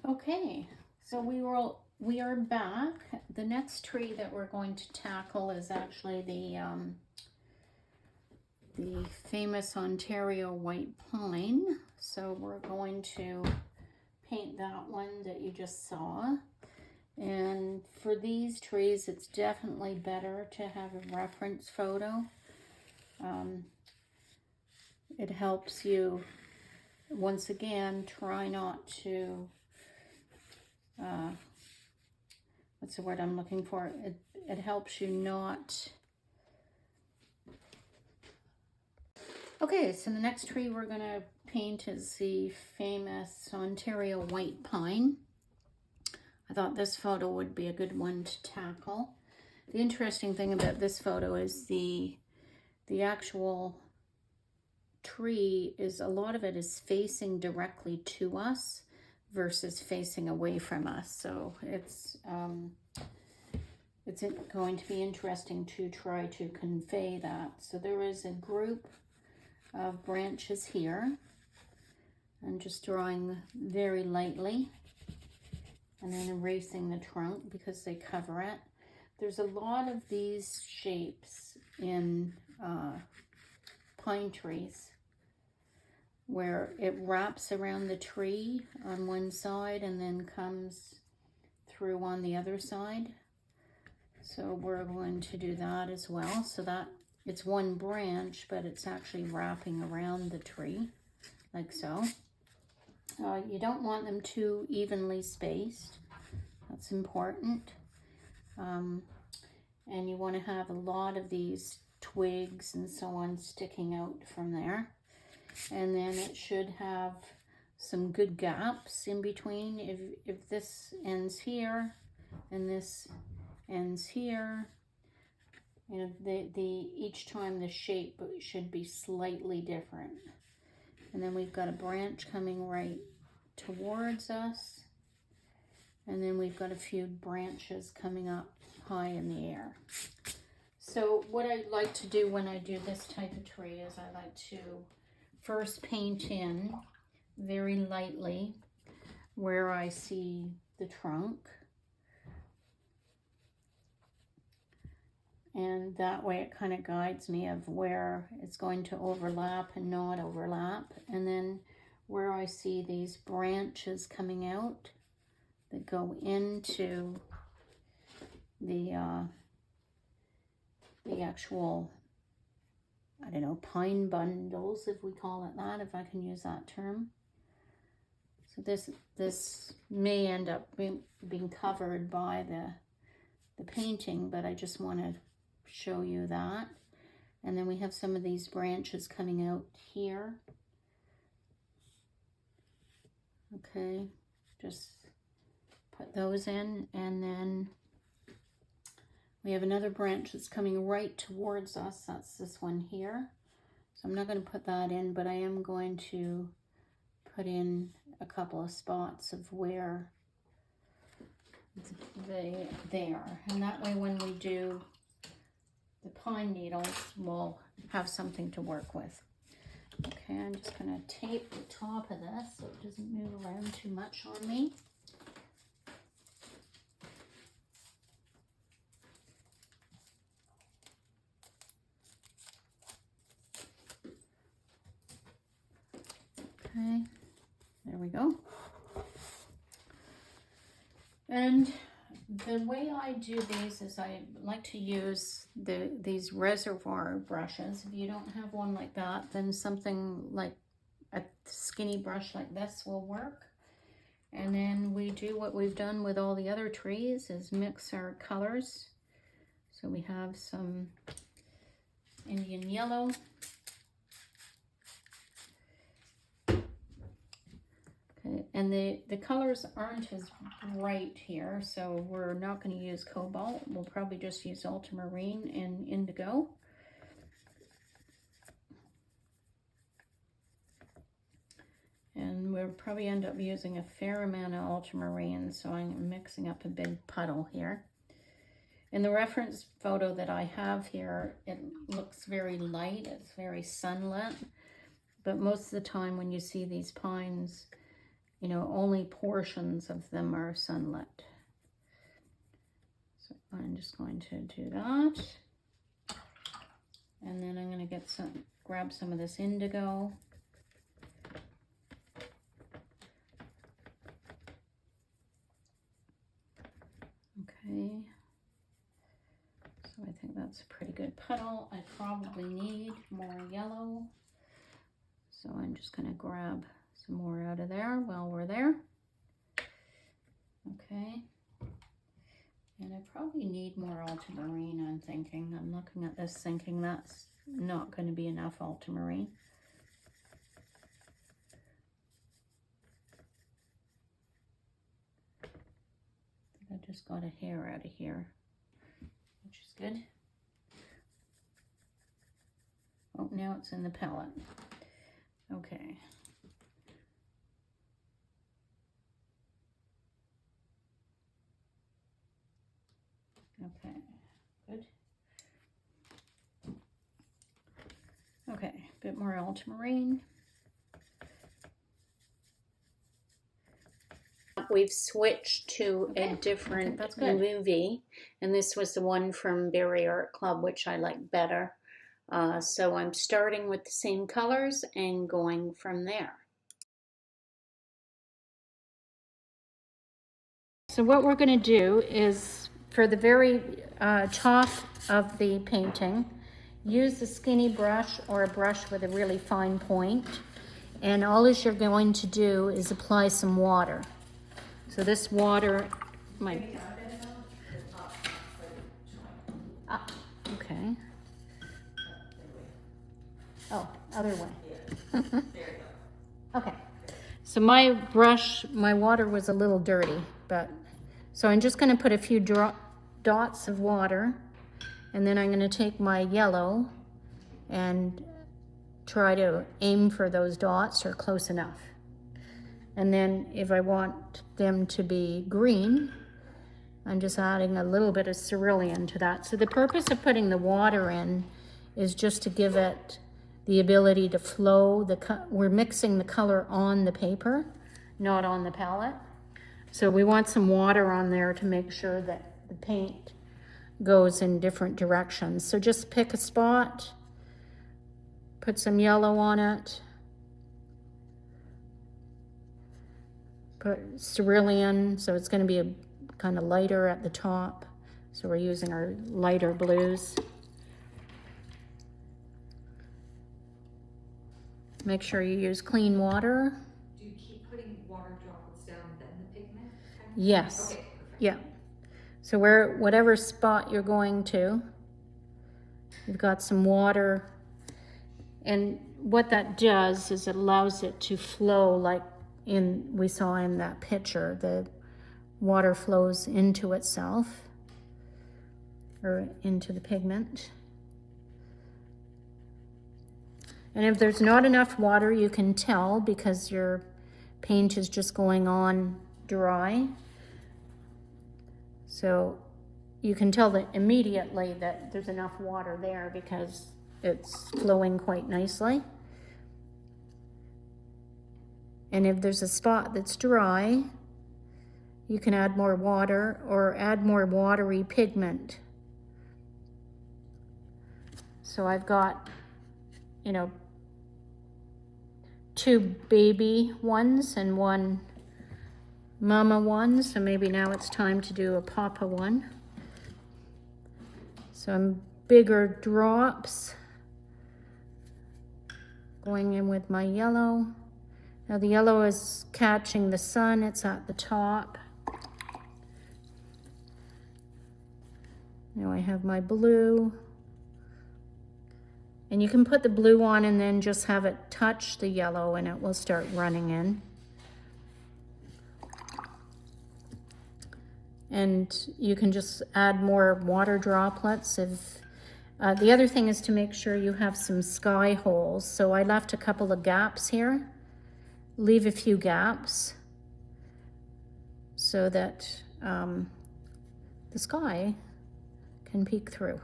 Okay, so we are back. The next tree that we're going to tackle is actually the famous Ontario white pine. So we're going to paint that one that you just saw. And for these trees, it's definitely better to have a reference photo. It helps you, once again, try not to what's the word I'm looking for? It helps you not. Okay, so the next tree we're going to paint is the famous Ontario white pine. I thought this photo would be a good one to tackle. The interesting thing about this photo is the actual tree is, a lot of it is facing directly to us versus facing away from us. So it's going to be interesting to try to convey that. So there is a group of branches here. I'm just drawing very lightly and then erasing the trunk because they cover it. There's a lot of these shapes in pine trees where it wraps around the tree on one side and then comes through on the other side. So we're going to do that as well. So that it's one branch, but it's actually wrapping around the tree like so. You don't want them too evenly spaced. That's important. And you want to have a lot of these twigs and so on sticking out from there. And then it should have some good gaps in between. If this ends here and this ends here, you know, each time the shape should be slightly different. And then we've got a branch coming right towards us. And then we've got a few branches coming up high in the air. So what I like to do when I do this type of tree is I like to first paint in very lightly where I see the trunk. And that way it kind of guides me of where it's going to overlap and not overlap. And then where I see these branches coming out that go into the actual, I don't know, pine bundles, if we call it that, if I can use that term. So this may end up being covered by the painting, but I just want to show you that. And then we have some of these branches coming out here. Okay, just put those in, and then we have another branch that's coming right towards us. That's this one here. So I'm not going to put that in, but I am going to put in a couple of spots of where they are. And that way when we do the pine needles, we'll have something to work with. Okay, I'm just going to tape the top of this so it doesn't move around too much on me. Okay, there we go. And the way I do these is I like to use these reservoir brushes. If you don't have one like that, then something like a skinny brush like this will work. And then we do what we've done with all the other trees, is mix our colors. So we have some Indian yellow. And the colors aren't as bright here, so we're not going to use cobalt. We'll probably just use ultramarine and indigo. And we'll probably end up using a fair amount of ultramarine, so I'm mixing up a big puddle here. In the reference photo that I have here, it looks very light, it's very sunlit, but most of the time when you see these pines, you know, only portions of them are sunlit. So I'm just going to do that. And then I'm going to grab some of this indigo. Okay. So I think that's a pretty good puddle. I probably need more yellow. So I'm just going to grab some more out of there while we're there. Okay. And I probably need more ultramarine, I'm thinking. I'm looking at this thinking that's not going to be enough ultramarine. I just got a hair out of here, which is good. Oh, now it's in the palette. Okay. Okay, good. Okay, a bit more ultramarine. We've switched to a different movie, and this was the one from Berry Art Club, which I like better. So I'm starting with the same colors and going from there. So what we're going to do is, for the very top of the painting, use the skinny brush or a brush with a really fine point, and all you're going to do is apply some water. So this water might... okay. Oh, other way. Okay. So my brush, my water was a little dirty, but... So I'm just going to put a few dots of water, and then I'm going to take my yellow and try to aim for those dots or close enough. And then if I want them to be green, I'm just adding a little bit of cerulean to that. So the purpose of putting the water in is just to give it the ability to flow. We're mixing the color on the paper, not on the palette. So we want some water on there to make sure that the paint goes in different directions. So just pick a spot, put some yellow on it, put cerulean, so it's going to be a kind of lighter at the top. So we're using our lighter blues. Make sure you use clean water. Do you keep putting water droplets down then the pigment? Yes. Okay, perfect. Yeah. So whatever spot you're going to, you've got some water, and what that does is it allows it to flow like we saw in that picture. The water flows into itself or into the pigment. And if there's not enough water, you can tell because your paint is just going on dry. So you can tell that immediately that there's enough water there because it's flowing quite nicely. And if there's a spot that's dry, you can add more water or add more watery pigment. So I've got, 2 baby ones and 1 mama one, so maybe now it's time to do a papa one. Some bigger drops going in with my yellow. Now the yellow is catching the sun, it's at the top. Now I have my blue. And you can put the blue on and then just have it touch the yellow and it will start running in. And you can just add more water droplets. The other thing is to make sure you have some sky holes. So I left a couple of gaps here. Leave a few gaps so that the sky can peek through.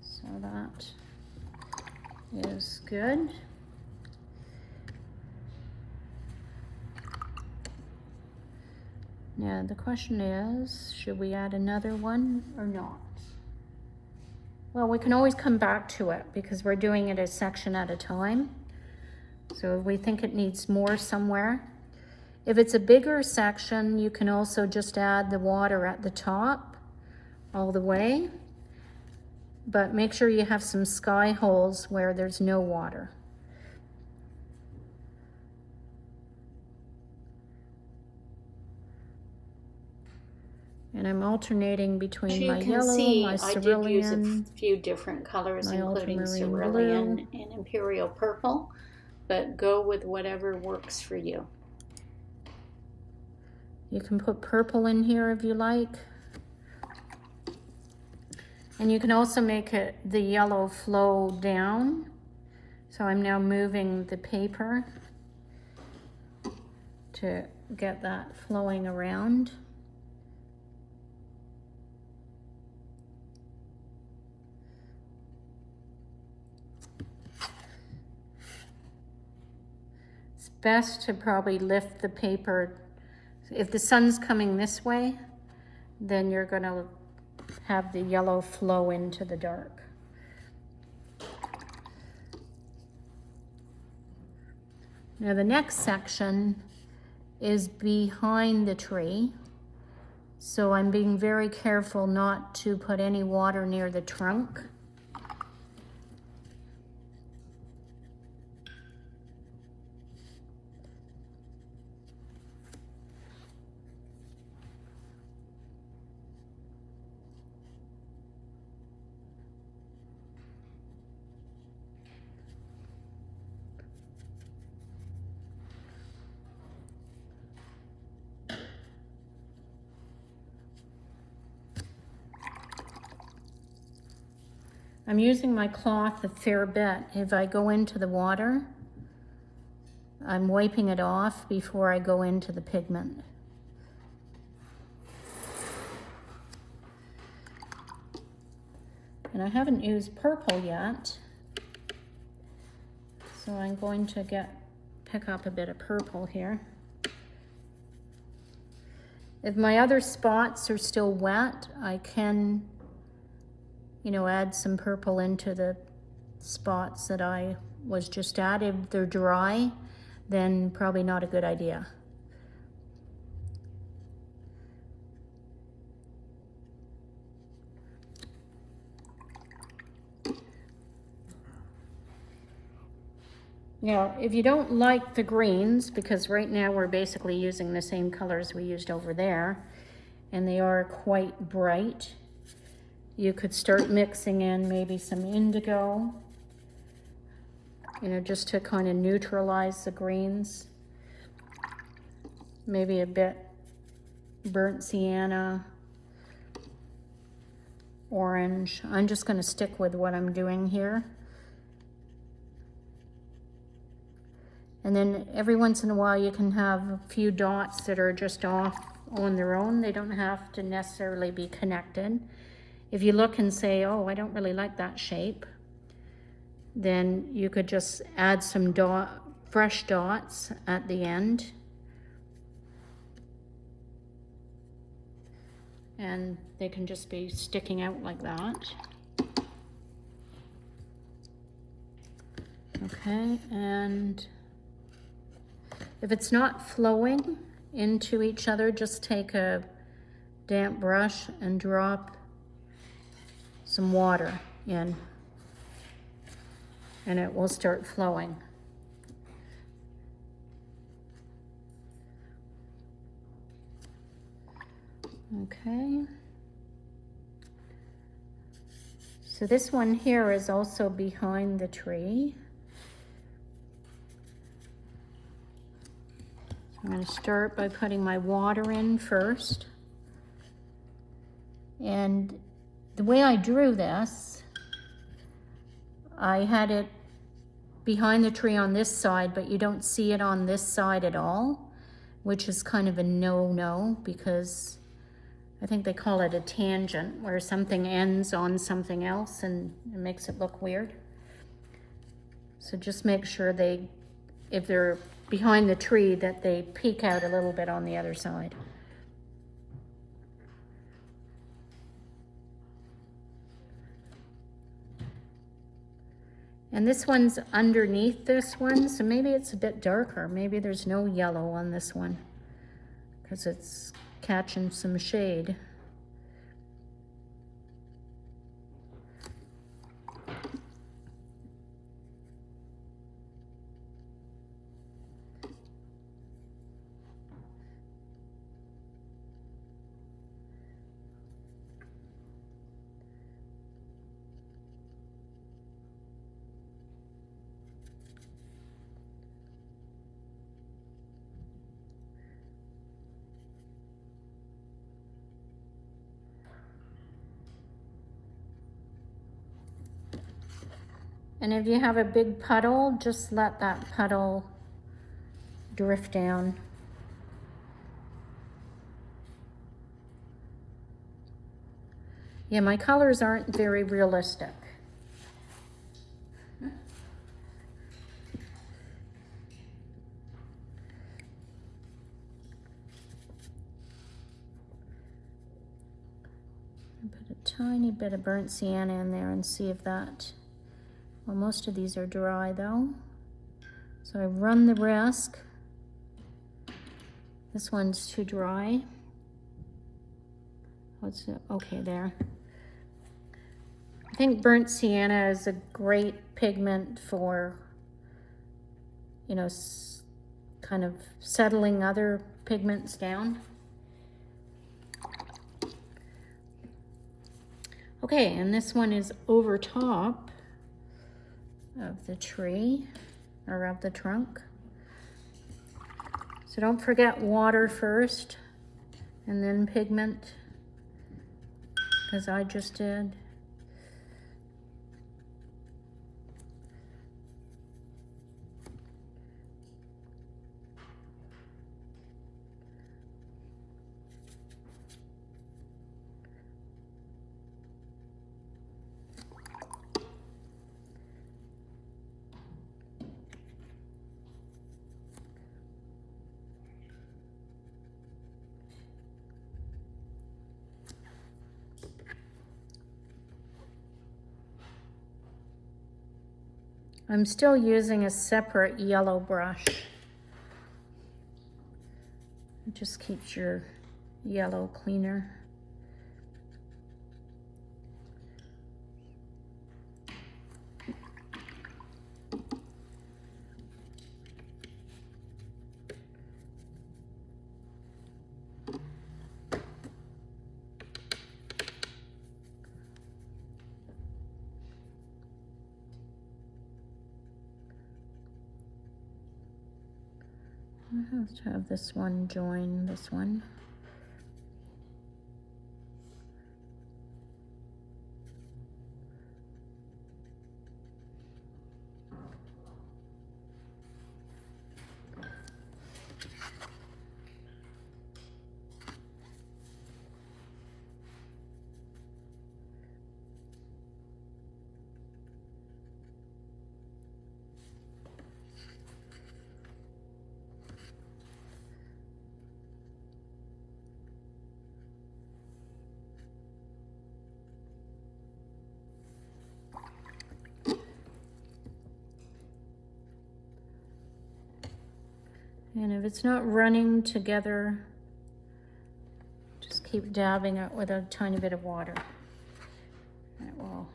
So that is good. Now the question is, should we add another one or not? Well, we can always come back to it because we're doing it a section at a time. So if we think it needs more somewhere. If it's a bigger section, you can also just add the water at the top all the way. But make sure you have some sky holes where there's no water. And I'm alternating between my yellow, my cerulean. I did use a few different colors, including cerulean and imperial purple, but go with whatever works for you. You can put purple in here if you like. And you can also make it the yellow flow down. So I'm now moving the paper to get that flowing around. It's best to probably lift the paper. If the sun's coming this way, then you're going to have the yellow flow into the dark. Now the next section is behind the tree. So I'm being very careful not to put any water near the trunk. I'm using my cloth a fair bit. If I go into the water, I'm wiping it off before I go into the pigment. And I haven't used purple yet, so I'm going to pick up a bit of purple here. If my other spots are still wet, I can add some purple into the spots that I was just at. If they're dry, then probably not a good idea. Now, if you don't like the greens, because right now we're basically using the same colors we used over there, and they are quite bright, you could start mixing in maybe some indigo, just to kind of neutralize the greens. Maybe a bit burnt sienna, orange. I'm just going to stick with what I'm doing here. And then every once in a while you can have a few dots that are just off on their own. They don't have to necessarily be connected. If you look and say, oh, I don't really like that shape, then you could just add some fresh dots at the end. And they can just be sticking out like that. Okay, and if it's not flowing into each other, just take a damp brush and drop some water in, and it will start flowing. Okay. So this one here is also behind the tree. I'm going to start by putting my water in first. And the way I drew this, I had it behind the tree on this side, but you don't see it on this side at all, which is kind of a no-no, because I think they call it a tangent, where something ends on something else and it makes it look weird. So just make sure if they're behind the tree, that they peek out a little bit on the other side. And this one's underneath this one, so maybe it's a bit darker. Maybe there's no yellow on this one because it's catching some shade. And if you have a big puddle, just let that puddle drift down. Yeah, my colors aren't very realistic. Put a tiny bit of burnt sienna in there and see if that, well, most of these are dry though. So I run the risk. This one's too dry. What's it? Okay, there. I think burnt sienna is a great pigment for, you know, kind of settling other pigments down. Okay, and this one is over top of the tree, or of the trunk. So don't forget water first, and then pigment, as I just did. I'm still using a separate yellow brush. It just keeps your yellow cleaner. I have to have this one join this one. And if it's not running together, just keep dabbing it with a tiny bit of water. It will.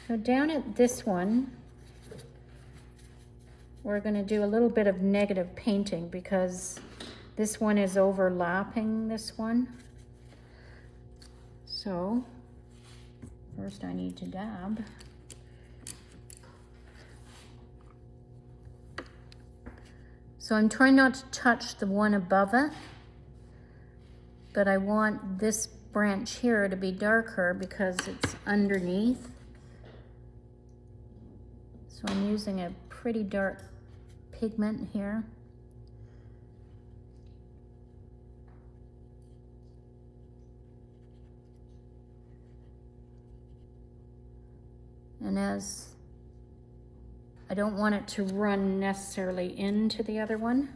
So down at this one, we're going to do a little bit of negative painting because this one is overlapping this one. So first I need to dab. So I'm trying not to touch the one above it, but I want this branch here to be darker because it's underneath. So I'm using a pretty dark pigment here. And as I don't want it to run necessarily into the other one,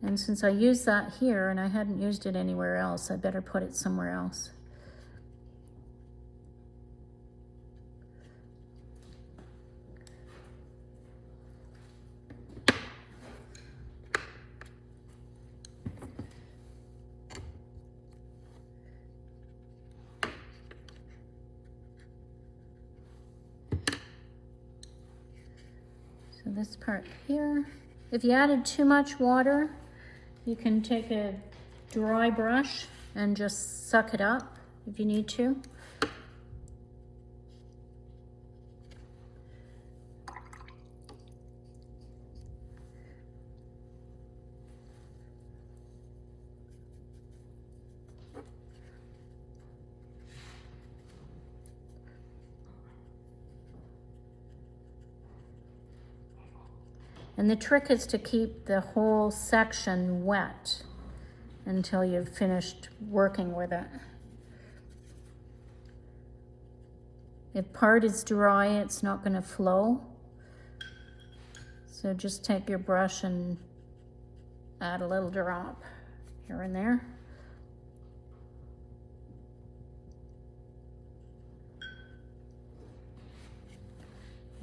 And since I used that here and I hadn't used it anywhere else, I better put it somewhere else. So this part here, if you added too much water, you can take a dry brush and just suck it up if you need to. And the trick is to keep the whole section wet until you've finished working with it. If part is dry, it's not going to flow. So just take your brush and add a little drop here and there.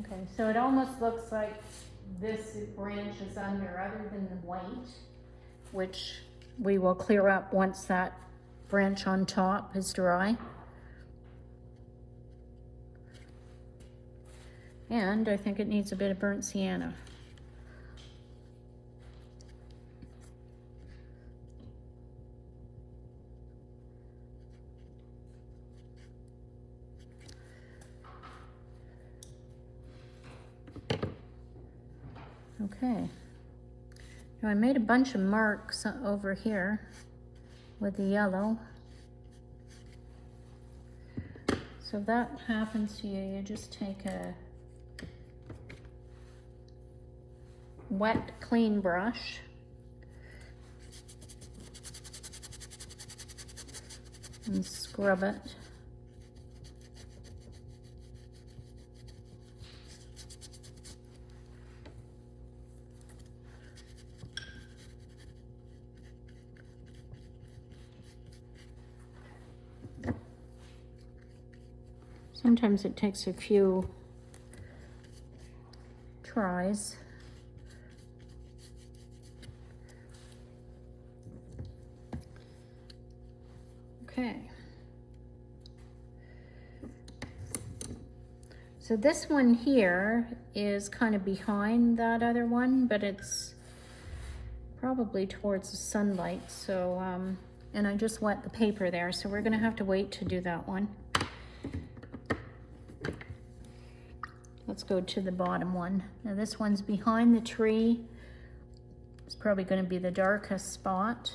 Okay, so it almost looks like this branch is under, other than the white, which we will clear up once that branch on top is dry. And I think it needs a bit of burnt sienna. Okay, now I made a bunch of marks over here with the yellow. So if that happens to you, you just take a wet, clean brush and scrub it. Sometimes it takes a few tries. Okay. So this one here is kind of behind that other one, but it's probably towards the sunlight. So, and I just wet the paper there, so we're gonna have to wait to do that one. Let's go to the bottom one. Now this one's behind the tree. It's probably going to be the darkest spot.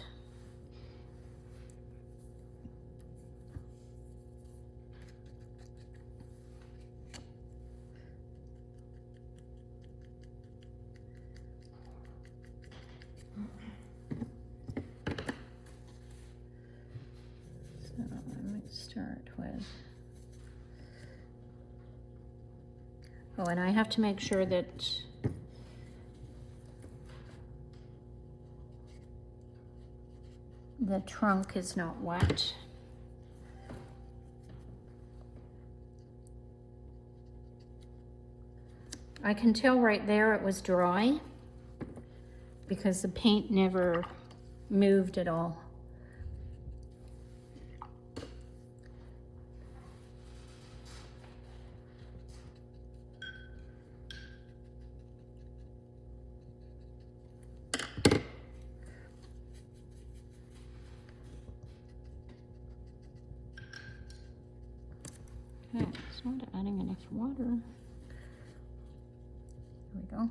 So let me start with... Oh, and I have to make sure that the trunk is not wet. I can tell right there it was dry because the paint never moved at all. Okay, it's not adding enough water. There we go.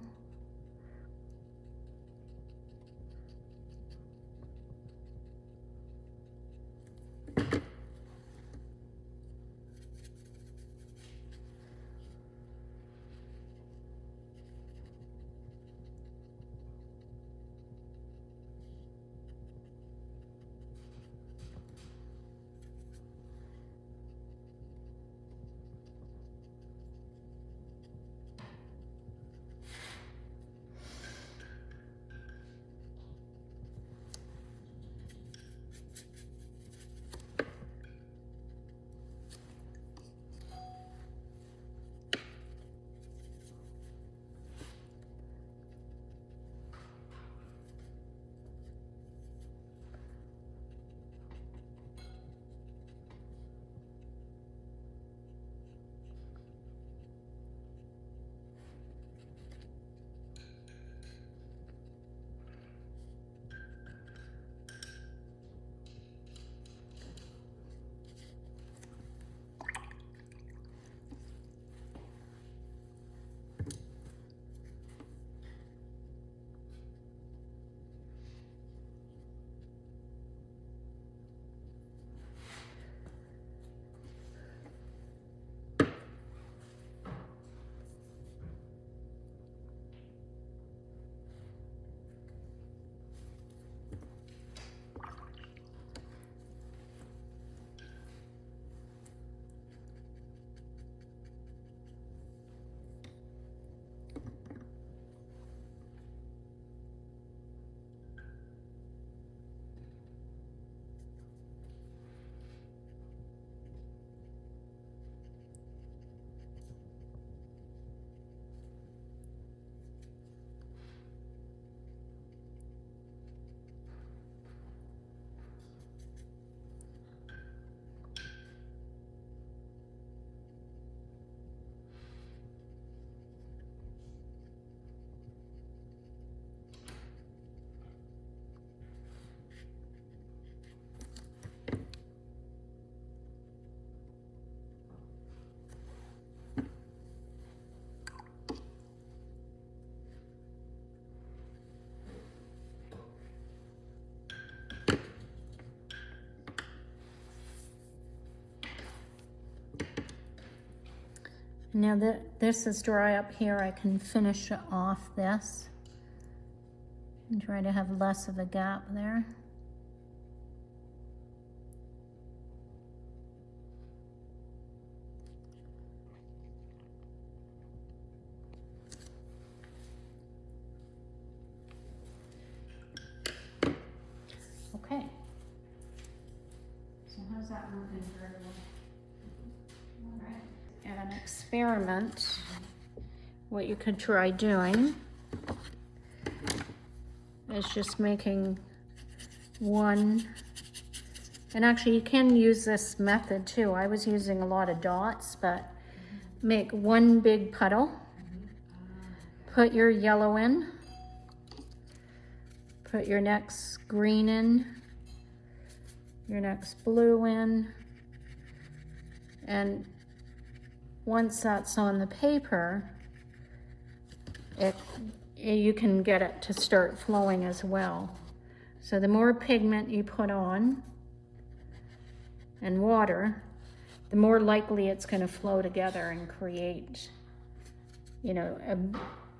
Now that this is dry up here, I can finish off this and try to have less of a gap there. Okay. So how's that looking for everyone? All right. An experiment, what you could try doing is just making one, and actually you can use this method too. I was using a lot of dots, but make one big puddle, put your yellow in, put your next green in, your next blue in, and once that's on the paper, you can get it to start flowing as well. So the more pigment you put on and water, the more likely it's going to flow together and create, you know,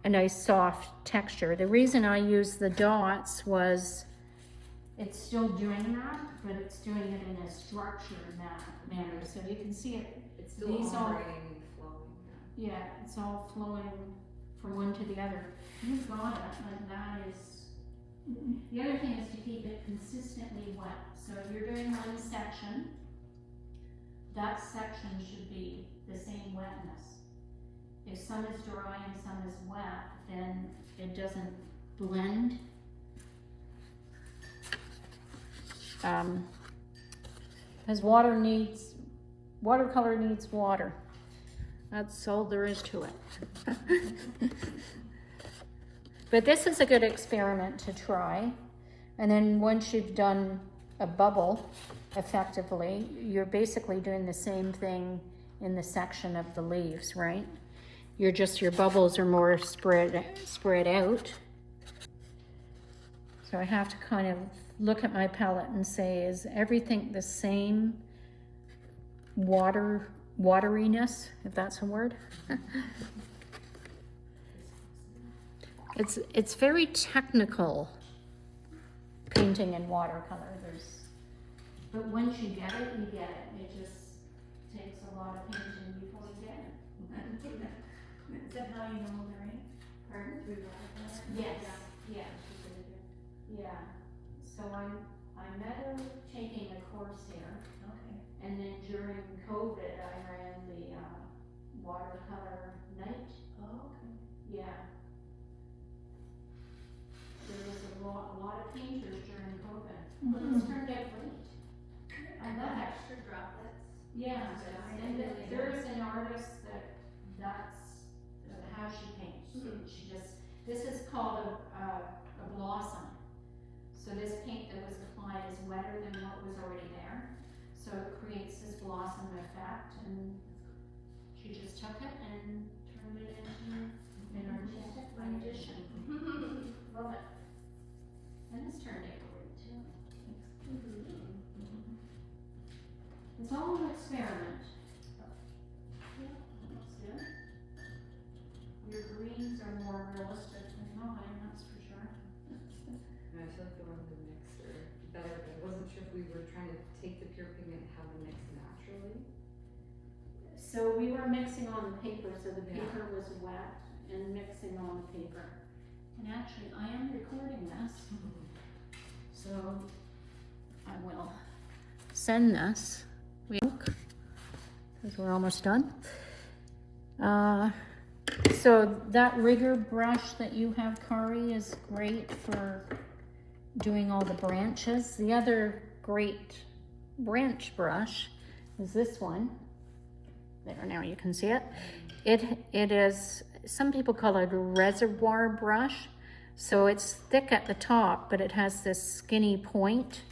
a nice soft texture. The reason I used the dots was it's still doing that, but it's doing it in a structured manner. So you can see it. It's still operating and flowing. Yeah, it's all flowing from one to the other. You've got it, like that is. The other thing is to keep it consistently wet. So if you're doing one section, that section should be the same wetness. If some is dry and some is wet, then it doesn't blend. Because watercolor needs water. That's all there is to it. But this is a good experiment to try. And then once you've done a bubble effectively, you're basically doing the same thing in the section of the leaves, right? Your bubbles are more spread out. So I have to kind of look at my palette and say, is everything the same wateriness, if that's a word? It's very technical, painting in watercolor. But once you get it, you get it. It just takes a lot of painting before you get it. Is that how you know, Lorraine? Pardon? Yes. Yeah. Yeah. So I met her taking a course here. Okay. And then during COVID, I ran the watercolor night. Oh, okay. Yeah. There was a lot of painters during COVID. But it's turned out great. I love it. Extra droplets. Yeah. And there is an artist that's how she paints. She just, this is called a blossom. So this paint that was applied is wetter than what was already there. So it creates this blossom effect, and she just took it and turned it into an artistic rendition. Love it. And this turned out great too. It's all an experiment. Yeah, that's good. Your greens are more realistic than mine, that's for sure. I feel like the one with the mix are better, but I wasn't sure if we were trying to take the pure pigment and have the mix naturally. So we were mixing on the paper, so the paper was wet and mixing on the paper. And actually, I am recording this, so I will send this, because we're almost done. So that rigger brush that you have, Kari, is great for doing all the branches. The other great branch brush is this one. There, now you can see it. It is, some people call it a reservoir brush. So it's thick at the top, but it has this skinny point.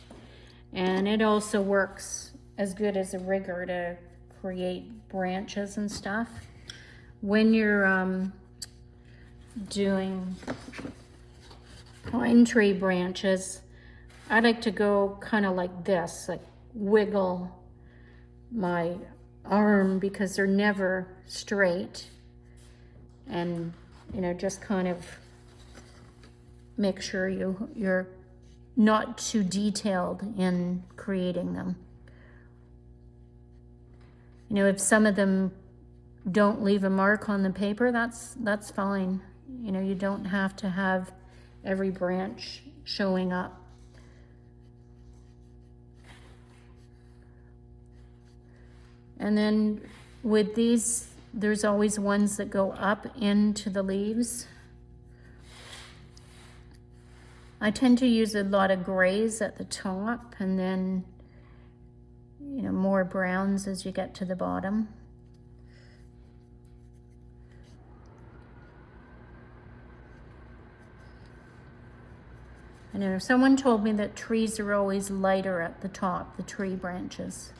And it also works as good as a rigger to create branches and stuff. When you're doing pine tree branches, I like to go kind of like this, like wiggle my arm because they're never straight. And, you know, just kind of make sure you're not too detailed in creating them. You know, if some of them don't leave a mark on the paper, that's fine. You know, you don't have to have every branch showing up. And then with these, there's always ones that go up into the leaves. I tend to use a lot of grays at the top and then, you know, more browns as you get to the bottom. I know someone told me that trees are always lighter at the top, the tree branches.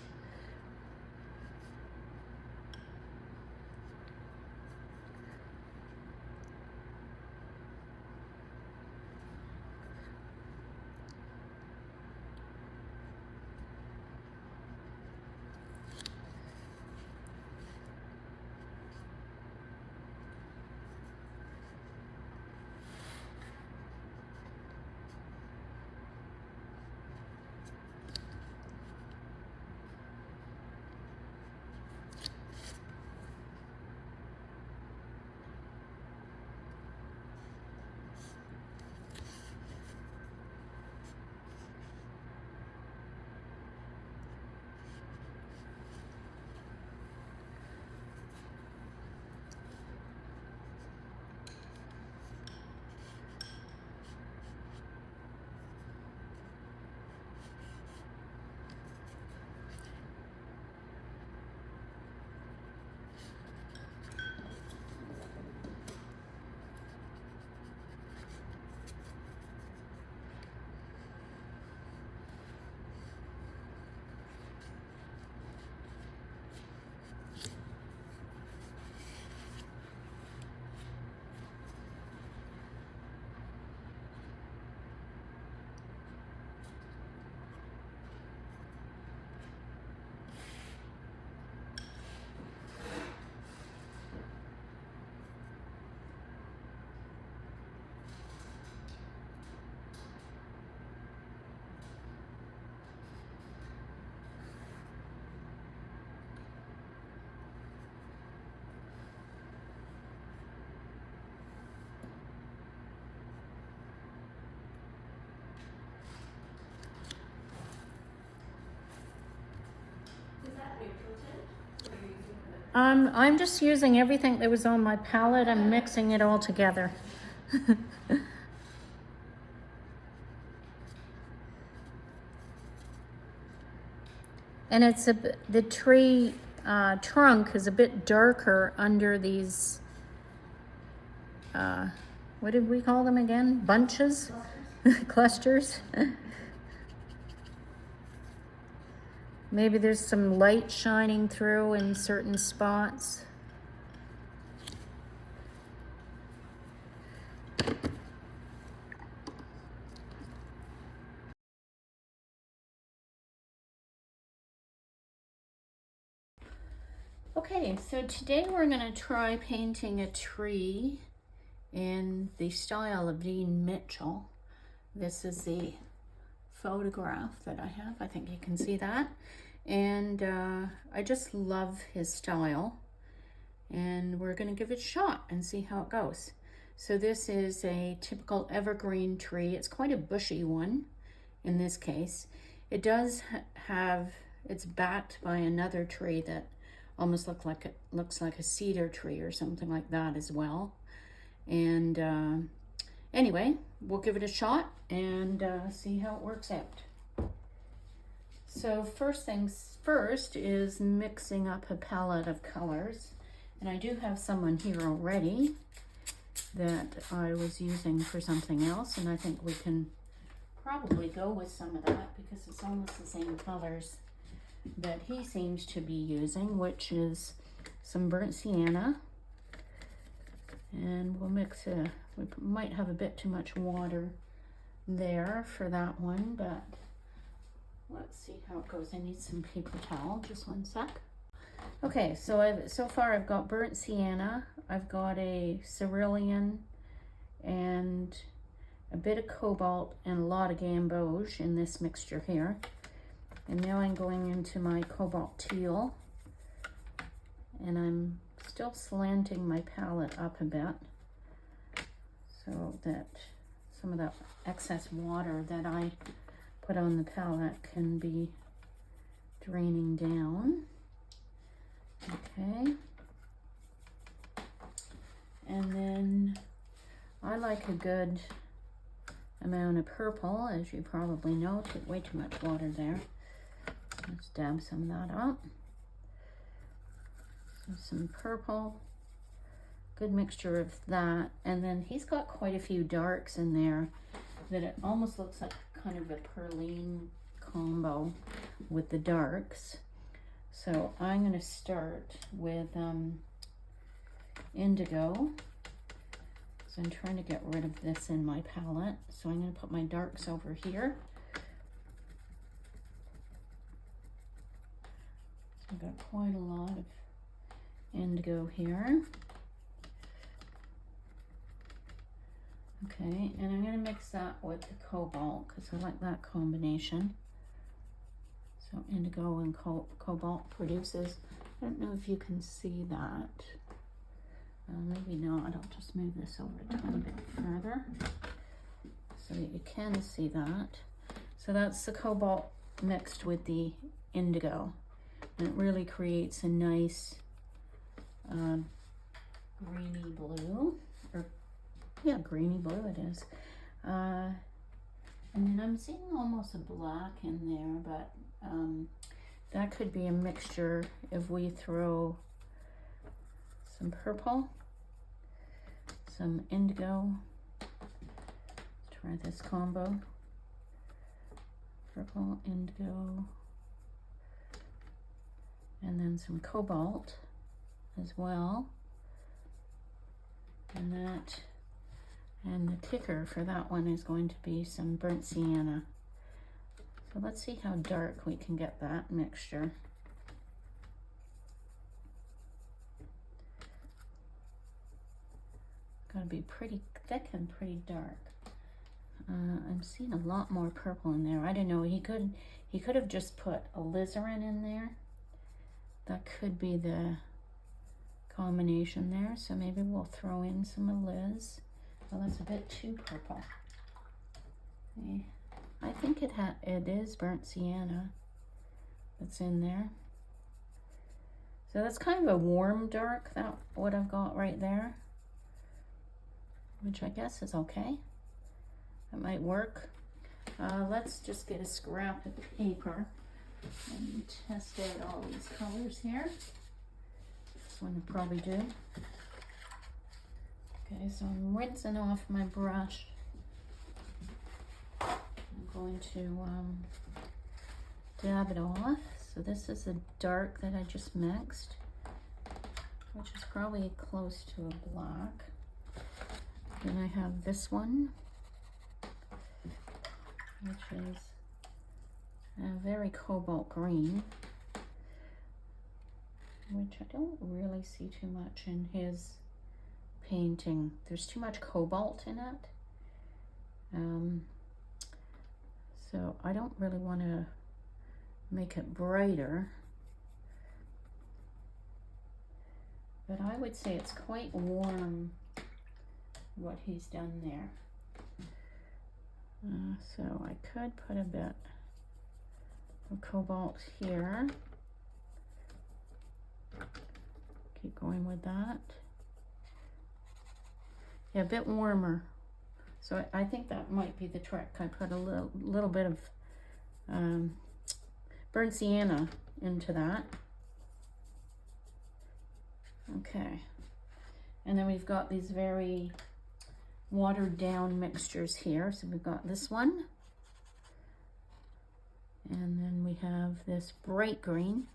I'm just using everything that was on my palette. I'm mixing it all together. And it's the tree trunk is a bit darker under these, what did we call them again? Bunches? Clusters? Maybe there's some light shining through in certain spots. Okay, so today we're going to try painting a tree in the style of Dean Mitchell. This is the photograph that I have. I think you can see that. And I just love his style. And we're going to give it a shot and see how it goes. So this is a typical evergreen tree. It's quite a bushy one in this case. It does have, it's backed by another tree that almost looks like a cedar tree or something like that as well. And anyway, we'll give it a shot and see how it works out. So first things first is mixing up a palette of colors. And I do have someone here already that I was using for something else, and I think we can probably go with some of that because it's almost the same colors that he seems to be using, which is some burnt sienna. And we'll mix it. We might have a bit too much water there for that one, but let's see how it goes. I need some paper towel, just one sec. Okay, so far I've got burnt sienna, I've got a cerulean, and a bit of cobalt and a lot of gamboge in this mixture here. And now I'm going into my cobalt teal, and I'm still slanting my palette up a bit so that some of that excess water that I put on the palette can be draining down. Okay. And then I like a good amount of purple, as you probably know. Took way too much water there. Let's dab some of that up. So some purple, good mixture of that. And then he's got quite a few darks in there that it almost looks like kind of a perline combo with the darks. So I'm going to start with indigo. So I'm trying to get rid of this in my palette. So I'm going to put my darks over here. So I've got quite a lot of indigo here. Okay, and I'm going to mix that with the cobalt because I like that combination. So indigo and cobalt produces, I don't know if you can see that. Maybe not, I'll just move this over a tiny bit further so that you can see that. So that's the cobalt mixed with the indigo. And it really creates a nice greeny blue, or yeah, greeny blue it is. And then I'm seeing almost a black in there, but that could be a mixture if we throw some purple, some indigo. Let's try this combo. Purple, indigo, and then some cobalt as well. And the kicker for that one is going to be some burnt sienna. So let's see how dark we can get that mixture. Got to be pretty thick and pretty dark. I'm seeing a lot more purple in there. I don't know. He could have just put alizarin in there. That could be the combination there. So maybe we'll throw in some aliz. Well, that's a bit too purple. Okay. I think it is burnt sienna that's in there. So that's kind of a warm dark, that what I've got right there, which I guess is okay. That might work. Let's just get a scrap of paper and test out all these colors here. This one will probably do. Okay, so I'm rinsing off my brush. I'm going to dab it off. So this is a dark that I just mixed, which is probably close to a black. Then I have this one, which is a very cobalt green, which I don't really see too much in his painting. There's too much cobalt in it. So I don't really want to make it brighter, but I would say it's quite warm what he's done there. So I could put a bit of cobalt here. Keep going with that. Yeah, a bit warmer. So I think that might be the trick. I put a little bit of burnt sienna into that. Okay. And then we've got these very watered down mixtures here. So we've got this one. And then we have this bright green.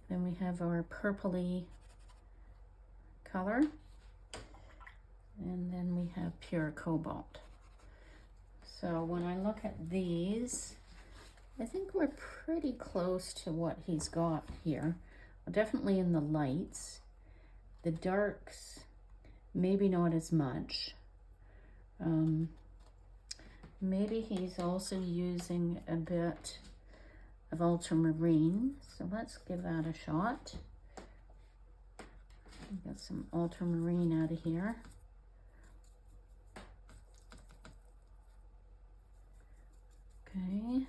Then we have our purpley color. And then we have pure cobalt. So when I look at these, I think we're pretty close to what he's got here. definitely in the lights. The darks, maybe not as much. Maybe he's also using a bit of ultramarine, so let's give that a shot. Get some ultramarine out of here. Okay,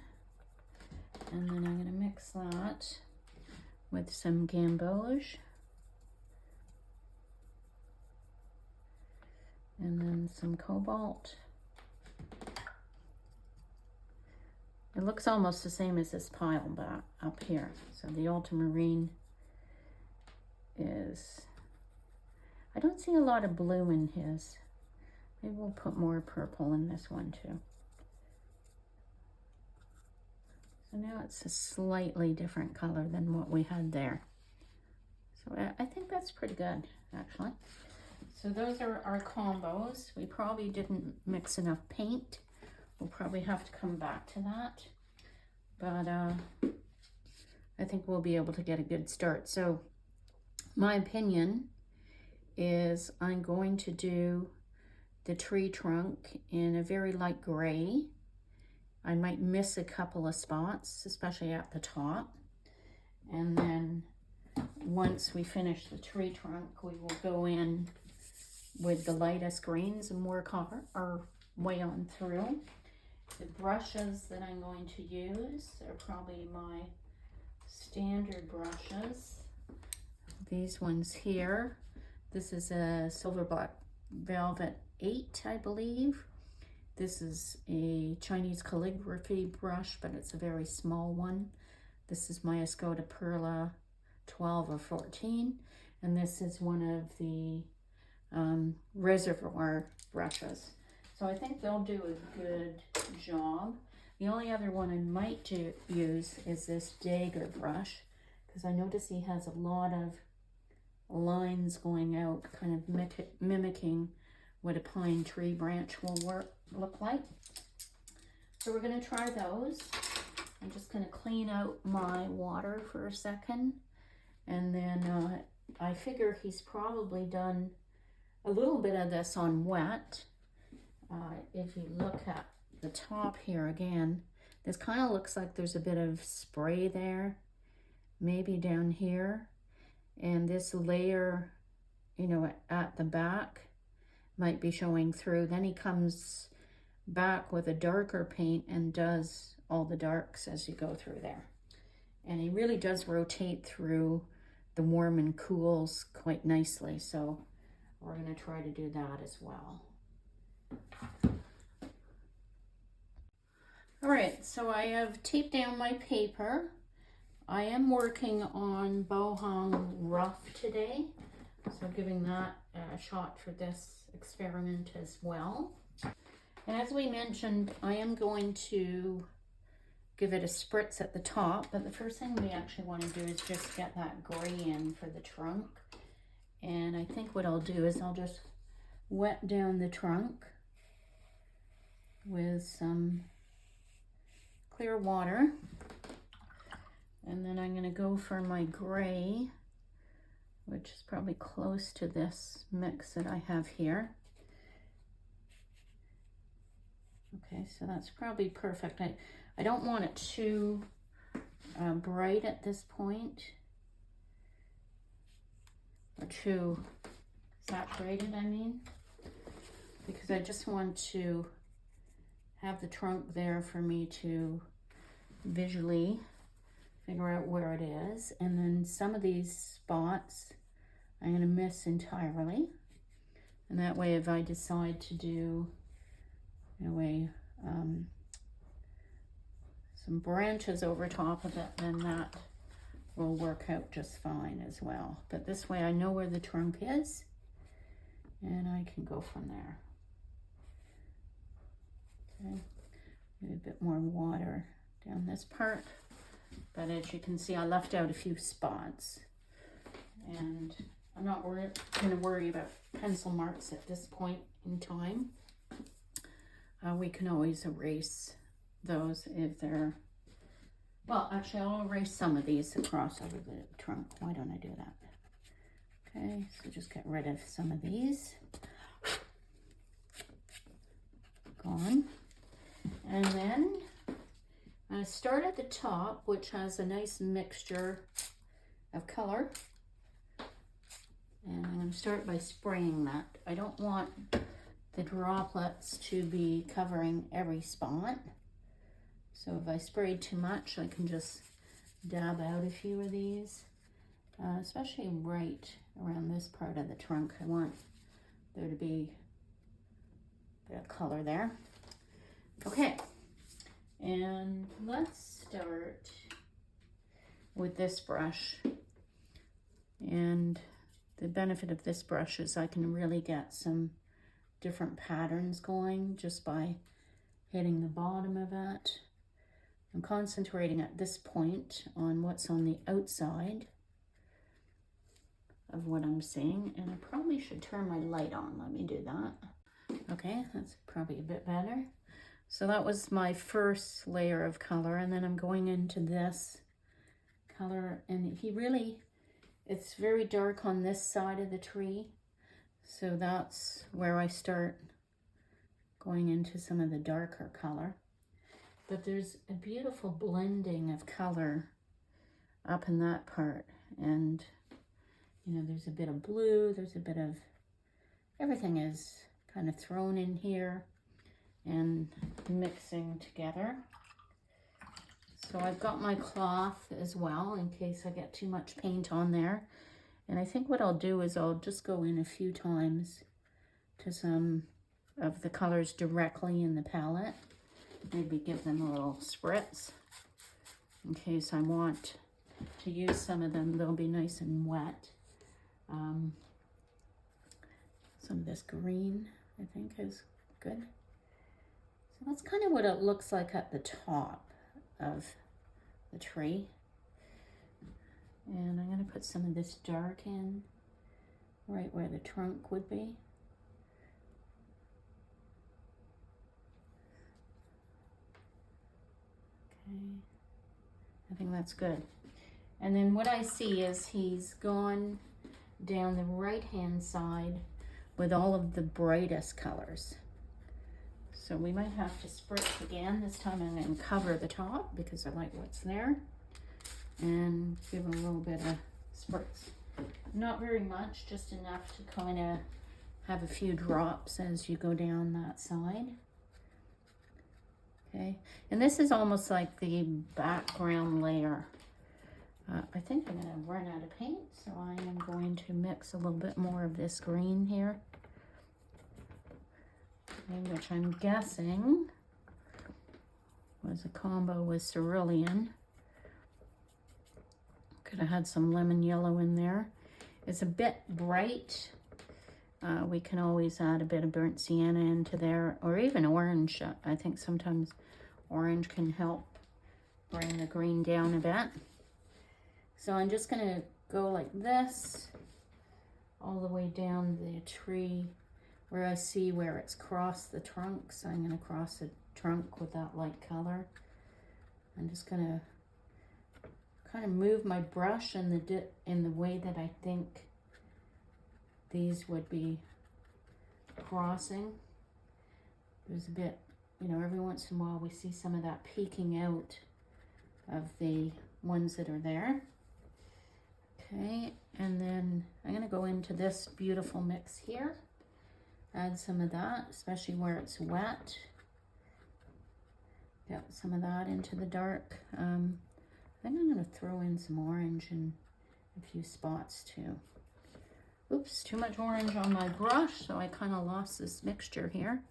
and then I'm going to mix that with some gamboge. And then some cobalt. It looks almost the same as this pile back up here. So the ultramarine is, I don't see a lot of blue in his. Maybe we'll put more purple in this one too. So now it's a slightly different color than what we had there. So I think that's pretty good, actually. So those are our combos. We probably didn't mix enough paint. We'll probably have to come back to that. But I think we'll be able to get a good start. So my opinion is I'm going to do the tree trunk in a very light gray. I might miss a couple of spots, especially at the top. And then once we finish the tree trunk, we will go in with the lightest greens and work our way on through. The brushes that I'm going to use are probably my standard brushes. These ones here. This is a Silver Black Velvet 8, I believe. This is a Chinese calligraphy brush, but it's a very small one. This is my Escoda Perla 12 or 14. And this is one of the reservoir brushes. So I think they'll do a good job. The only other one I might use is this dagger brush, because I notice he has a lot of lines going out, kind of mimicking what a pine tree branch will look like. So we're going to try those. I'm just going to clean out my water for a second, and then I figure he's probably done a little bit of this on wet. If you look at the top here again, this kind of looks like there's a bit of spray there, maybe down here. And this layer, you know, at the back might be showing through. Then he comes back with a darker paint and does all the darks as you go through there. And he really does rotate through the warm and cools quite nicely. So we're going to try to do that as well. All right, so I have taped down my paper. I am working on Bohong Rough today, so giving that a shot for this experiment as well. And as we mentioned, I am going to give it a spritz at the top, but the first thing we actually want to do is just get that gray in for the trunk. And I think what I'll do is I'll just wet down the trunk with some clear water. And then I'm going to go for my gray, which is probably close to this mix that I have here. Okay, so that's probably perfect. I don't want it too bright at this point, or too saturated, I mean, because I just want to have the trunk there for me to visually figure out where it is. And then some of these spots I'm going to miss entirely, and that way if I decide to do some branches over top of it, then that will work out just fine as well. But this way I know where the trunk is and I can go from there. Okay, maybe a bit more water down this part, but as you can see I left out a few spots, and I'm not going to worry about pencil marks at this point in time. We can always erase those if they're Well, actually, I'll erase some of these across over the trunk. Why don't I do that? Okay, so just get rid of some of these. Gone. And then I start at the top, which has a nice mixture of color. And I'm going to start by spraying that. I don't want the droplets to be covering every spot. So if I sprayed too much, I can just dab out a few of these, especially right around this part of the trunk. I want there to be a bit of color there. Okay, and let's start with this brush. And the benefit of this brush is I can really get some different patterns going just by hitting the bottom of it. I'm concentrating at this point on what's on the outside of what I'm seeing, and I probably should turn my light on. Let me do that. Okay, that's probably a bit better. So that was my first layer of color, and then I'm going into this color, and it's very dark on this side of the tree, so that's where I start going into some of the darker color. But there's a beautiful blending of color up in that part, and you know, there's a bit of blue, there's a bit of, everything is kind of thrown in here and mixing together. So I've got my cloth as well in case I get too much paint on there. And I think what I'll do is I'll just go in a few times to some of the colors directly in the palette. Maybe give them a little spritz in case I want to use some of them. They'll be nice and wet. Some of this green, I think, is good. So that's kind of what it looks like at the top of the tree. And I'm going to put some of this dark in right where the trunk would be. Okay, I think that's good. And then what I see is he's gone down the right hand side with all of the brightest colors. So we might have to spritz again. This time I'm going to cover the top because I like what's there, and give a little bit of spritz. Not very much, just enough to kind of have a few drops as you go down that side. Okay, and this is almost like the background layer. I think I'm going to run out of paint, so I am going to mix a little bit more of this green here, which I'm guessing was a combo with cerulean. Could have had some lemon yellow in there. It's a bit bright. We can always add a bit of burnt sienna into there, or even orange. I think sometimes orange can help bring the green down a bit. So I'm just going to go like this all the way down the tree where I see where it's crossed the trunk. So I'm going to cross the trunk with that light color. I'm just going to kind of move my brush in the way that I think these would be crossing. There's a bit, you know, every once in a while we see some of that peeking out of the ones that are there. Okay, and then I'm going to go into this beautiful mix here. Add some of that, especially where it's wet. Get some of that into the dark. I think I'm going to throw in some orange in a few spots too. Oops, too much orange on my brush, so I kind of lost this mixture here.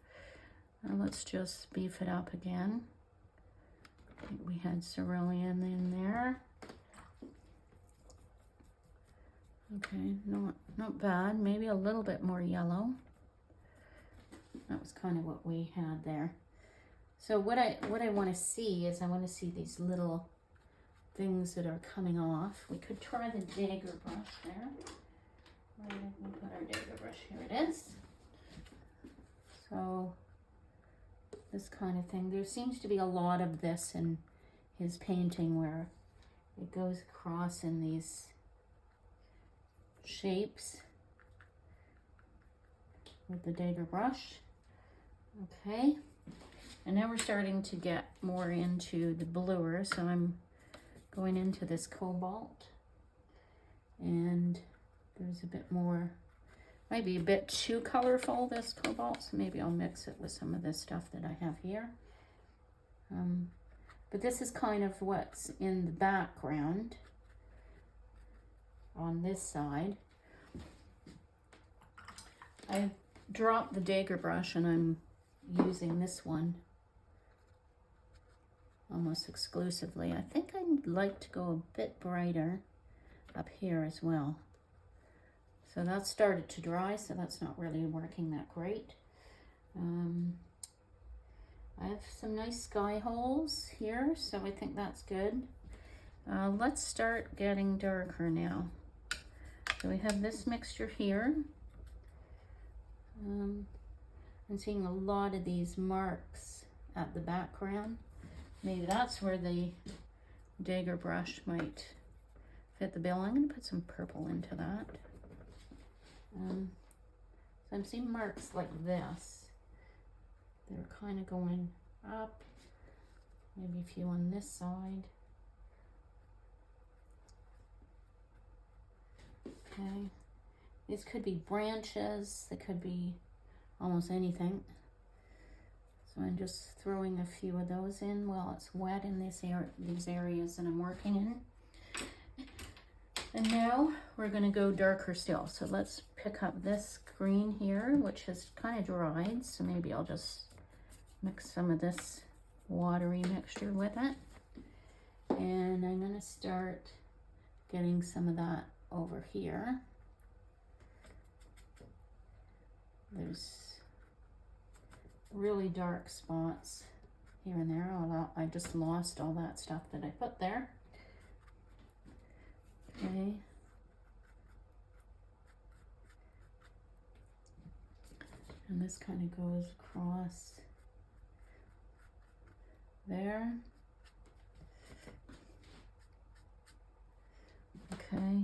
Now let's just beef it up again. I think we had cerulean in there. Okay, not bad. Maybe a little bit more yellow. That was kind of what we had there. So what I want to see is I want to see these little things that are coming off. We could try the dagger brush there. Where did we put our dagger brush? Here it is. So this kind of thing. There seems to be a lot of this in his painting where it goes across in these shapes with the dagger brush. Okay, and now we're starting to get more into the bluer, so I'm going into this cobalt, and there's a bit more, might be a bit too colorful, this cobalt, so maybe I'll mix it with some of this stuff that I have here. But this is kind of what's in the background on this side. I dropped the dagger brush and I'm using this one almost exclusively. I think I'd like to go a bit brighter up here as well. So that started to dry, so that's not really working that great. I have some nice sky holes here, so I think that's good. Let's start getting darker now. So we have this mixture here. I'm seeing a lot of these marks at the background. Maybe that's where the dagger brush might fit the bill. I'm going to put some purple into that. So I'm seeing marks like this. They're kind of going up, maybe a few on this side. Okay, these could be branches, they could be almost anything. So I'm just throwing a few of those in while it's wet in these areas that I'm working in. And now we're going to go darker still. So let's pick up this green here, which has kind of dried. So maybe I'll just mix some of this watery mixture with it. And I'm going to start getting some of that over here. There's really dark spots here and there, although I just lost all that stuff that I put there. Okay. And this kind of goes across there. Okay.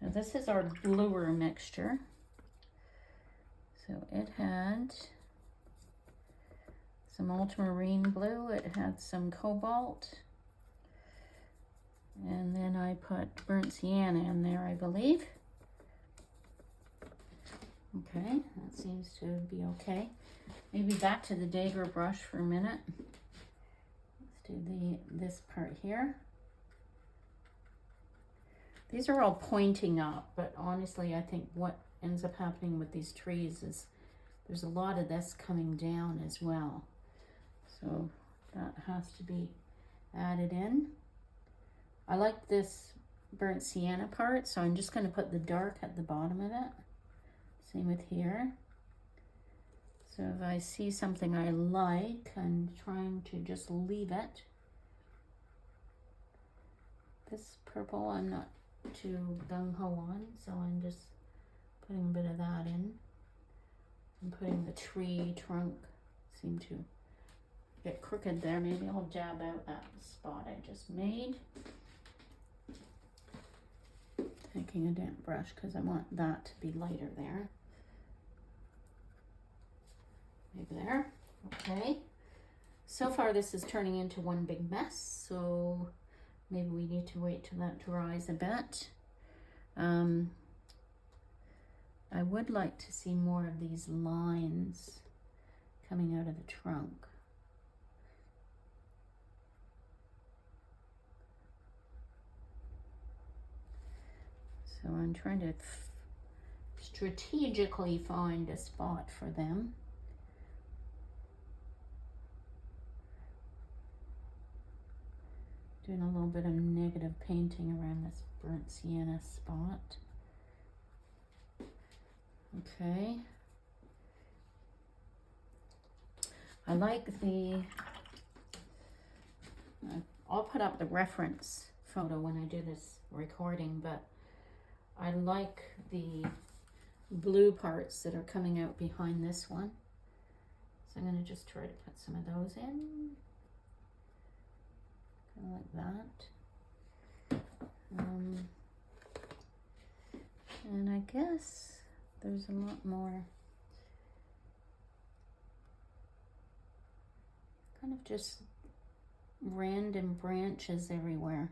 Now this is our bluer mixture. So it had some ultramarine blue, it had some cobalt, and then I put burnt sienna in there, I believe. Okay, that seems to be okay. Maybe back to the dagger brush for a minute. Let's do this part here. These are all pointing up, but honestly, I think what ends up happening with these trees is there's a lot of this coming down as well. So that has to be added in. I like this burnt sienna part, so I'm just going to put the dark at the bottom of it. Same with here. So if I see something I like, I'm trying to just leave it. This purple I'm not too gung-ho on, so I'm just putting a bit of that in. I'm putting the tree trunk, seem to get crooked there. Maybe I'll dab out that spot I just made. Taking a damp brush because I want that to be lighter there. Maybe there. Okay. So far this is turning into one big mess, so maybe we need to wait till that dries a bit. I would like to see more of these lines coming out of the trunk. So I'm trying to strategically find a spot for them. Doing a little bit of negative painting around this burnt sienna spot. Okay. I like I'll put up the reference photo when I do this recording, but I like the blue parts that are coming out behind this one. So I'm going to just try to put some of those in. kind of like that. And I guess there's a lot more kind of just random branches everywhere.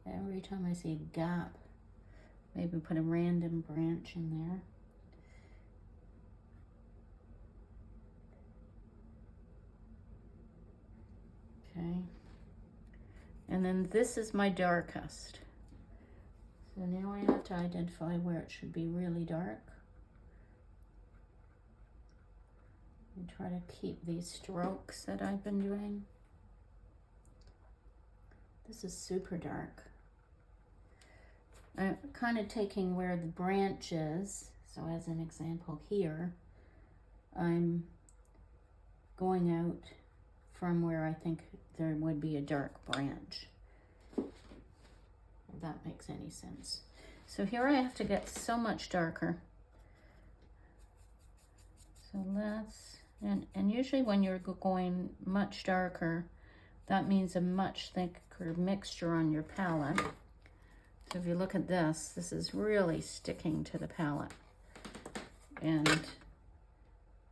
Every time I see a gap, maybe put a random branch in there. Okay. And then this is my darkest. So now I have to identify where it should be really dark. And try to keep these strokes that I've been doing. This is super dark. I'm kind of taking where the branch is. So as an example here, I'm going out from where I think there would be a dark branch. If that makes any sense. So here I have to get so much darker. So let's, and usually when you're going much darker, that means a much thicker mixture on your palette. So if you look at this, this is really sticking to the palette. And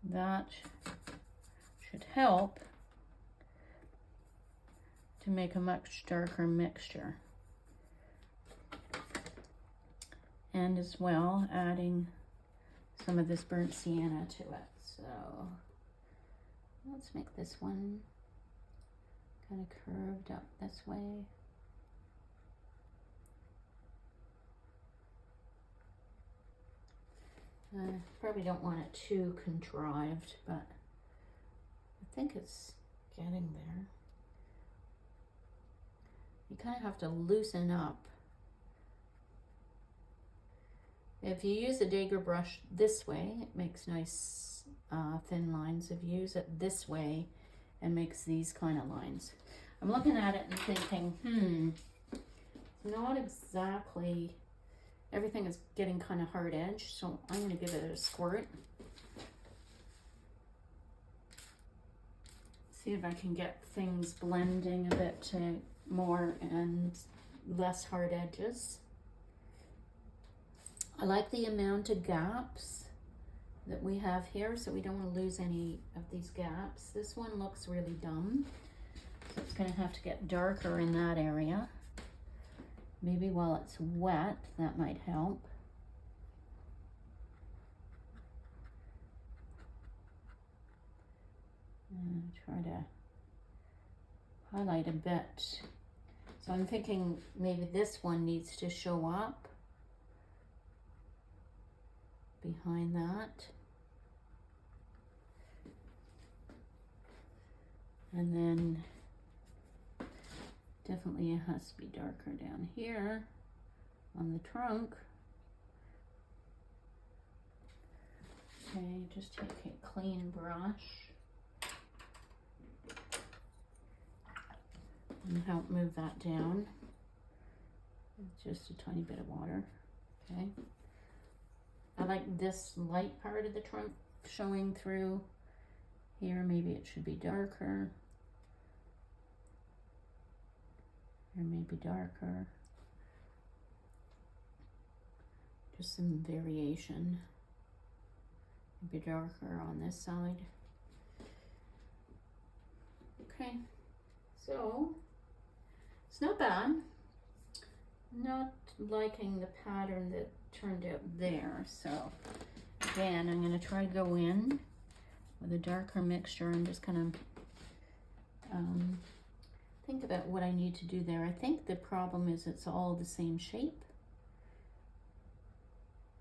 that should help to make a much darker mixture. And as well, adding some of this burnt sienna to it. So let's make this one kind of curved up this way. Probably don't want it too contrived, but I think it's getting there. You kind of have to loosen up. If you use a dagger brush this way, it makes nice thin lines. If you use it this way, it makes these kind of lines. I'm looking at it and thinking, not exactly, everything is getting kind of hard edge, so I'm going to give it a squirt. See if I can get things blending a bit more and less hard edges. I like the amount of gaps that we have here, so we don't want to lose any of these gaps. This one looks really dumb, so it's going to have to get darker in that area. Maybe while it's wet, that might help. And try to highlight a bit. So I'm thinking maybe this one needs to show up behind that. And then definitely it has to be darker down here on the trunk. Okay, just take a clean brush and help move that down. Just a tiny bit of water. Okay. I like this light part of the trunk showing through here. Maybe it should be darker. Or maybe darker. Just some variation. Maybe darker on this side. Okay, so it's not bad. Not liking the pattern that turned out there, so again I'm going to try to go in with a darker mixture and just kind of think about what I need to do there. I think the problem is it's all the same shape,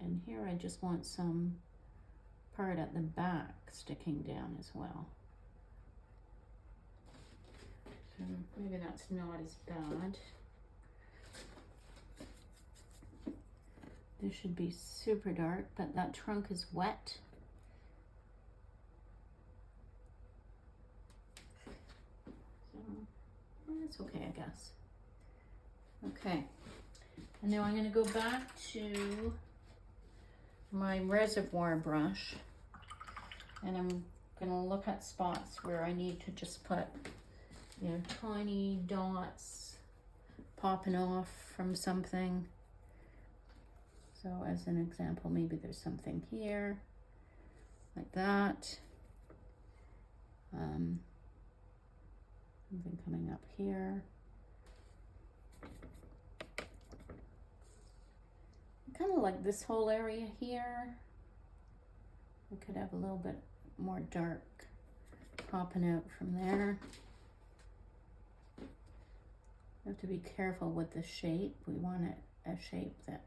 and here I just want some part at the back sticking down as well. So maybe that's not as bad. This should be super dark, but that trunk is wet. So that's okay, I guess. Okay, and now I'm going to go back to my reservoir brush, and I'm going to look at spots where I need to just put you know, tiny dots popping off from something. So as an example, maybe there's something here, like that. Something coming up here. Kind of like this whole area here. We could have a little bit more dark popping out from there. We have to be careful with the shape. We want it a shape that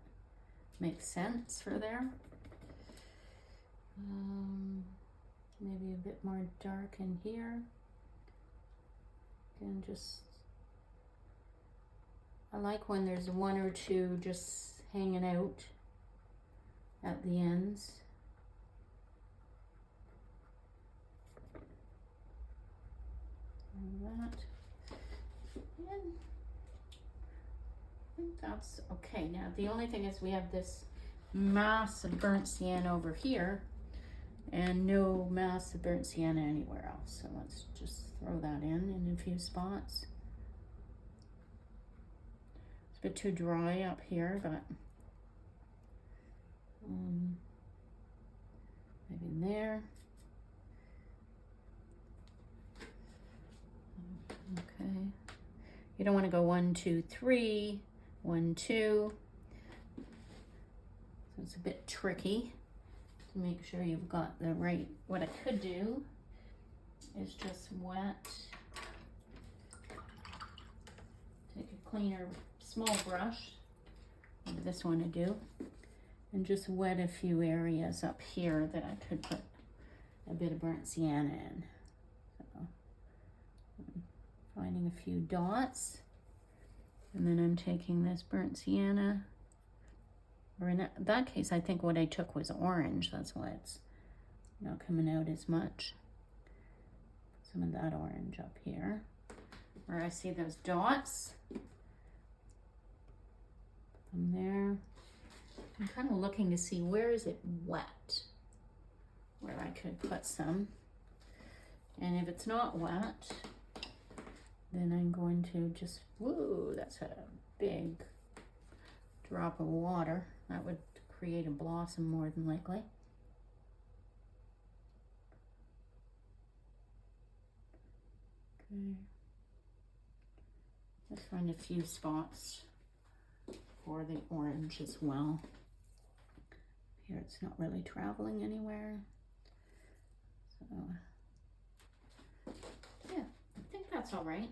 makes sense for there. Maybe a bit more dark in here. Again, just, I like when there's one or two just hanging out at the ends. Like that. And I think that's okay. Now, the only thing is we have this mass of burnt sienna over here and no mass of burnt sienna anywhere else. So let's just throw that in a few spots. It's a bit too dry up here, but maybe there. Okay. You don't want to go 1, 2, 3, 1, 2. So it's a bit tricky to make sure you've got the right. What I could do is just wet. Take a cleaner, small brush, like this one I do, and just wet a few areas up here that I could put a bit of burnt sienna in. So I'm finding a few dots, and then I'm taking this burnt sienna, or in that case I think what I took was orange, that's why it's not coming out as much. Some of that orange up here where I see those dots. Put them there. I'm kind of looking to see where is it wet, where I could put some. And if it's not wet, then I'm going to just, whoa, that's a big drop of water. That would create a blossom more than likely. Okay. Let's find a few spots for the orange as well. Here it's not really traveling anywhere. So, yeah, I think that's all right.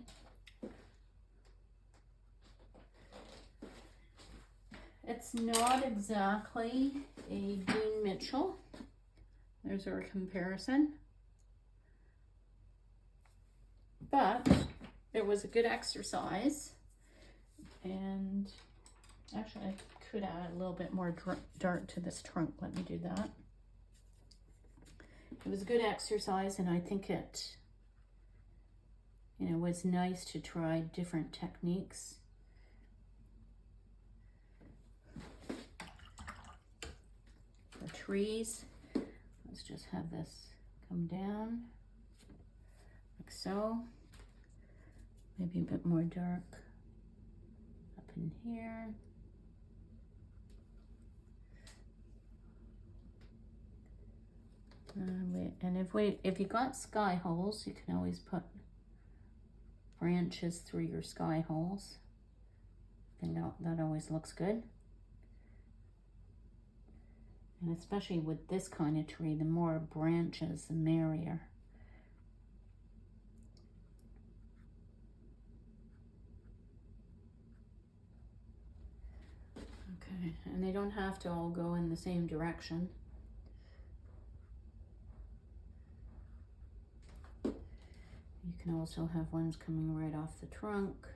It's not exactly a Dean Mitchell. There's our comparison. But it was a good exercise. And actually I could add a little bit more dark to this trunk. Let me do that. It was a good exercise, and I think it, you know, was nice to try different techniques. For trees, let's just have this come down like so. Maybe a bit more dark up in here. And if you got sky holes, you can always put branches through your sky holes. I think that always looks good. And especially with this kind of tree, the more branches, the merrier. Okay, and they don't have to all go in the same direction. You can also have ones coming right off the trunk,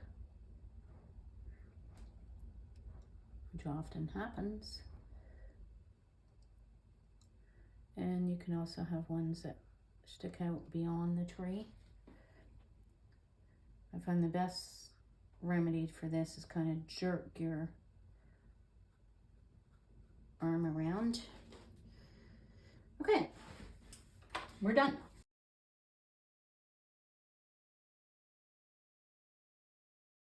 which often happens. And you can also have ones that stick out beyond the tree. I find the best remedy for this is kind of jerk your arm around. Okay, we're done.